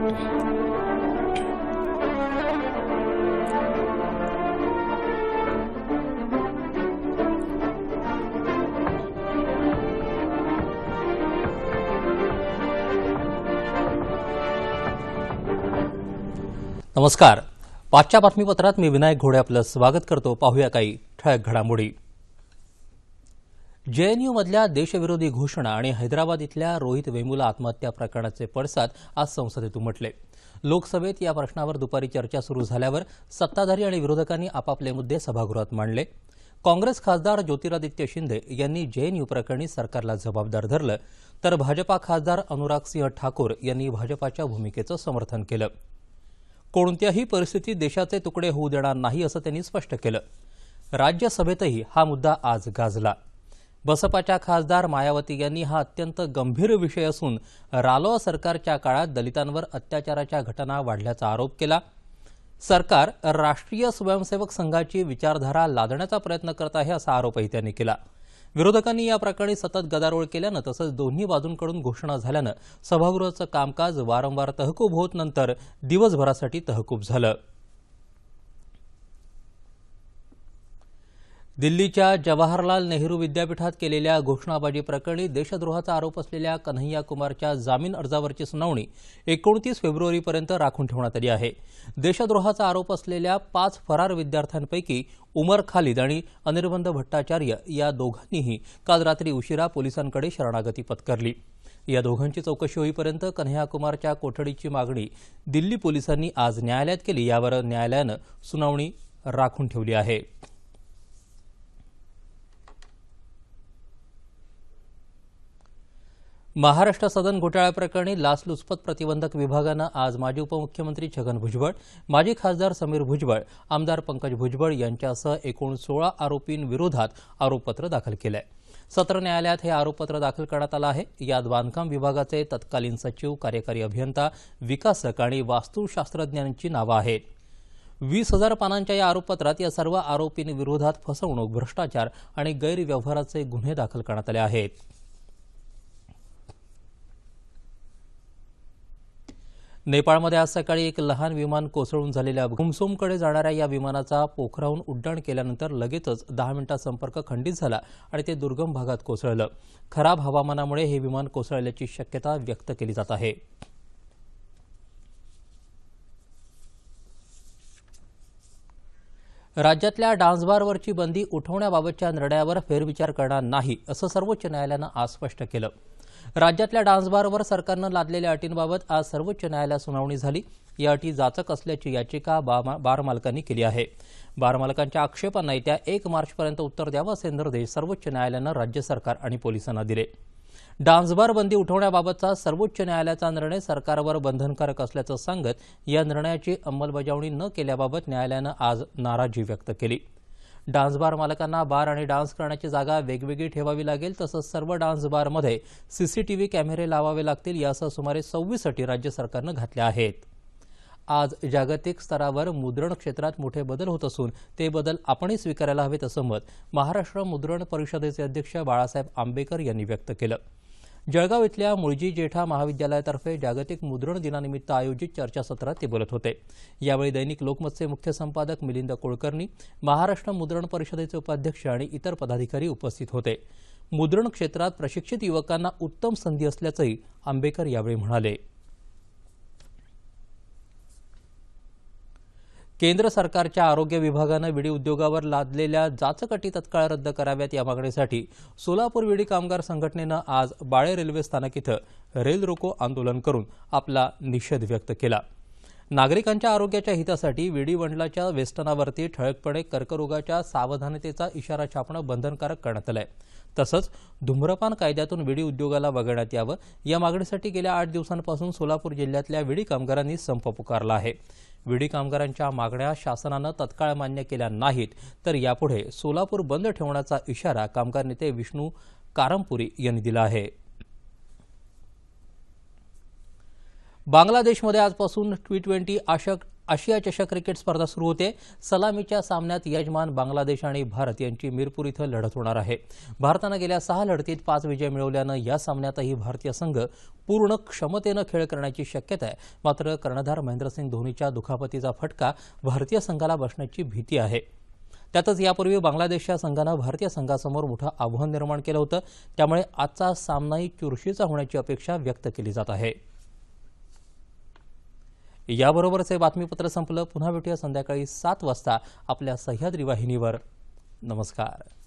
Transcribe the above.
नमस्कार. पाचच्या बातमीपत्रात मी विनायक घोडे आपलं स्वागत करतो. पाहूया काही ठळक घडामोडी. जेएनयू मधल्या देशविरोधी घोषणा आणि हैदराबाद इथल्या रोहित वेमुला आत्महत्या प्रकरणाचे पडसाद आज संसदेत उमटले. लोकसभेत या प्रश्नावर दुपारी चर्चा सुरू झाल्यावर सत्ताधारी आणि विरोधकांनी आपापले मुद्दे सभागृहात मांडले. काँग्रेस खासदार ज्योतिरादित्य शिंदे यांनी जेएनयू प्रकरणी सरकारला जबाबदार धरलं, तर भाजपा खासदार अनुराग सिंह ठाकूर यांनी भाजपाच्या भूमिकेचं समर्थन केलं. कोणत्याही परिस्थितीत देशाचे तुकडे होऊ देणार नाही असं त्यांनी स्पष्ट केलं. राज्यसभेतही हा मुद्दा आज गाजला. बसपाच्या खासदार मायावती यांनी हा अत्यंत गंभीर विषय असून रालोआ सरकारच्या काळात दलितांवर अत्याचाराच्या घटना वाढल्याचा आरोप केला. सरकार राष्ट्रीय स्वयंसेवक संघाची विचारधारा लादण्याचा प्रयत्न करत आहे असा आरोपही त्यांनी केला. विरोधकांनी या प्रकरणी सतत गदारोळ केल्यानं तसंच दोन्ही बाजूंकडून घोषणा झाल्यानं सभागृहाचं कामकाज वारंवार तहकूब होत नंतर दिवसभरासाठी तहकूब झालं. दिल्लीच्या जवाहरलाल नेहरू विद्यापीठात केलेल्या घोषणाबाजी प्रकरणी देशद्रोहाचा आरोप असलेल्या कन्हैया कुमारच्या जामीन अर्जावरची सुनावणी 29 फेब्रुवारीपर्यंत राखून ठेवण्यात आली आहे. देशद्रोहाचा आरोप असलेल्या 5 फरार विद्यार्थ्यांपैकी उमर खालिद आणि अनिर्बंध भट्टाचार्य या दोघांनीही काल रात्री उशिरा पोलिसांकडे शरणागती पत्करली. या दोघांची चौकशी होईपर्यंत कन्हैया कुमारच्या कोठडीची मागणी दिल्ली पोलिसांनी आज न्यायालयात केली. यावर न्यायालयानं सुनावणी राखून ठेवली आहे. महाराष्ट्र सदन घोटाळ्याप्रकरणी लाचलुचपत प्रतिबंधक विभागानं आज माजी उपमुख्यमंत्री छगन भुजबळ, माजी खासदार समीर भुजबळ, आमदार पंकज भुजबळ यांच्यासह एकूण 16 आरोपींविरोधात आरोपपत्र दाखल केलं आहे. सत्र न्यायालयात हे आरोपपत्र दाखल करण्यात आलं आहे. यात बांधकाम विभागाचे तत्कालीन सचिव, कार्यकारी अभियंता, विकासक आणि वास्तुशास्त्रज्ञांची नावं आहेत. 20,000 पानांच्या या आरोपपत्रात या सर्व आरोपींविरोधात फसवणूक, भ्रष्टाचार आणि गैरव्यवहाराचे गुन्हे दाखल करण्यात आले आहेत. नेपाळमध्ये आज सकाळी एक लहान विमान कोसळून झालेल्या घुमसोमकडे जाणाऱ्या या विमानाचा पोखराहून उड्डाण केल्यानंतर लगेचच 10 मिनिटात संपर्क खंडित झाला आणि ते दुर्गम भागात कोसळलं. खराब हवामानामुळे हे विमान कोसळल्याची शक्यता व्यक्त केली जात आहे. राज्यातल्या डान्सबारवरची बंदी उठवण्याबाबतच्या निर्णयावर फेरविचार करणार नाही असं सर्वोच्च न्यायालयानं आज स्पष्ट केलं. राज्यातल्या डान्सबारवर सरकारनं लादलेल्या अटींबाबत आज सर्वोच्च न्यायालयात सुनावणी झाली. या अटी जाचक असल्याची याचिका बार मालकांनी केली आहे. बार मालकांच्या आक्षेपांना येत्या 1 मार्चपर्यंत उत्तर द्यावं असे निर्देश सर्वोच्च न्यायालयानं राज्य सरकार आणि पोलिसांना दिले. डान्सबार बंदी उठवण्याबाबतचा सर्वोच्च न्यायालयाचा निर्णय सरकारवर बंधनकारक असल्याचं सांगत या निर्णयाची अंमलबजावणी न केल्याबाबत न्यायालयानं आज नाराजी व्यक्त केली. डान्सबार मालकांना बार आणि डान्स करण्याची जागा वेगवेगळी ठेवावी लागेल, तसंच सर्व डान्स बारमध्ये सीसीटीव्ही कॅमेरे लावावे लागतील यासह सुमारे 26 अटी राज्य सरकारनं घातल्या आहेत. आज जागतिक स्तरावर मुद्रण क्षेत्रात मोठे बदल होत असून ते बदल आपणही स्वीकारायला हवेत असं मत महाराष्ट्र मुद्रण परिषदेचे अध्यक्ष बाळासाहेब आंबेकर यांनी व्यक्त केलं. जळगाव इथल्या मुळजी जेठा महाविद्यालयातर्फे जागतिक मुद्रण दिनानिमित्त आयोजित चर्चासत्रात ते बोलत होते. यावेळी दैनिक लोकमतचे मुख्य संपादक मिलिंद कुलकर्णी, महाराष्ट्र मुद्रण परिषदेचे उपाध्यक्ष आणि इतर पदाधिकारी उपस्थित होते. मुद्रण क्षेत्रात प्रशिक्षित युवकांना उत्तम संधी असल्याचंही आंबेकर यावेळी म्हणाले. केंद्र सरकारच्या आरोग्य विभागानं विडी उद्योगावर लादलेल्या जाचक अटी तत्काळ रद्द कराव्यात या मागणीसाठी सोलापूर विडी कामगार संघटनेनं आज बाळे रेल्वे स्थानक इथं रेल रोको आंदोलन करून आपला निषेध व्यक्त केला. नागरिकांच्या आरोग्याच्या हितासाठी विडी मंडळाच्या वेष्टनावरती ठळकपणे कर्करोगाच्या सावधानतेचा इशारा छापणं बंधनकारक करण्यात आलं आहे. तसंच धूम्रपान कायद्यातून विडी उद्योगाला वगळण्यात यावं या मागणीसाठी गेल्या 8 दिवसांपासून सोलापूर जिल्ह्यातल्या विडी कामगारांनी संप पुकारला आहे. विडी कामगारांच्या मागण्या शासनानं तत्काळ मान्य केल्या नाहीत तर यापुढे सोलापूर बंद ठेवण्याचा इशारा कामगार नेते विष्णू कारंपुरी यांनी दिला आहे. बांगलादेशमध्ये आजपासून T20 आशिया चषक क्रिकेट स्पर्धा सुरू होते। सलामीच्या सामन्यात यजमान बांगलादेश आणि भारत यांची मीरपूर इथं लढत होणार आहे। भारतानं गेल्या 6 लढतीत 5 विजय मिळवल्यानं या सामन्यातही भारतीय संघ पूर्ण क्षमतेनं खेळ करण्याची शक्यता आहे। मात्र कर्णधार महेंद्रसिंग धोनीच्या दुखापतीचा फटका भारतीय संघाला बसण्याची भीती आहे। त्यातच यापूर्वी बांगलादेशच्या संघानं भारतीय संघासमोर मोठं आव्हान निर्माण केलं होतं, त्यामुळे आजचा सामनाही चुरशीचा होण्याची अपेक्षा व्यक्त केली जात आहे। याबरोबरच हे बातमीपत्र संपलं। पुन्हा भेटूया संध्याकाळी 7 वाजता आपल्या सह्याद्री वाहिनीवर। नमस्कार।